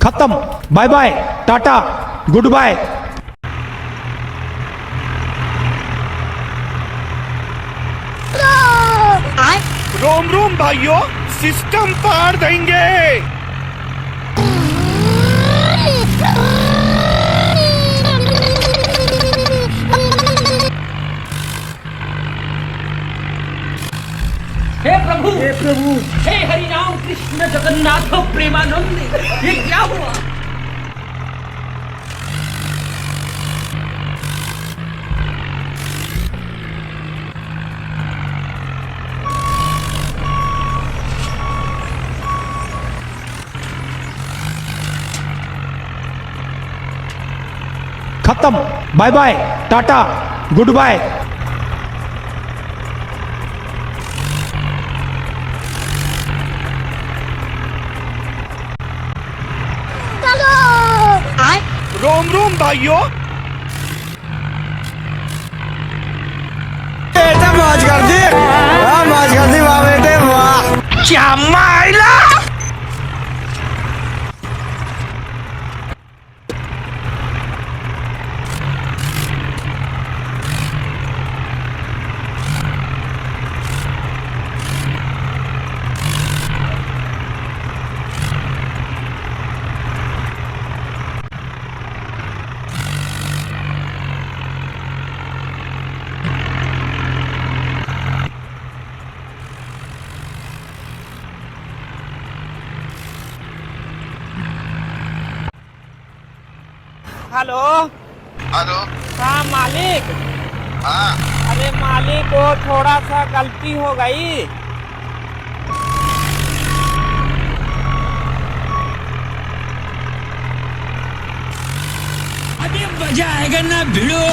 खत्म, bye bye, tata, goodbye. रोम रोम भाइयों, सिस्टम पार देंगे। हे प्रभु, हे प्रभु, हे हरि राम कृष्ण जगन्नाथ प्रेमानंद, ये क्या हुआ? खत्म, bye bye, tata, goodbye. रोम रोम भाइयों, बेटा मौज कर दी, मौज कर दी वाह बेटे वाह। क्या माइला। हेलो। हेलो। हाँ मालिक। हाँ। अरे मालिक, वो थोड़ा सा गलती हो गई। अभी मजा आएगा ना भिड़ो।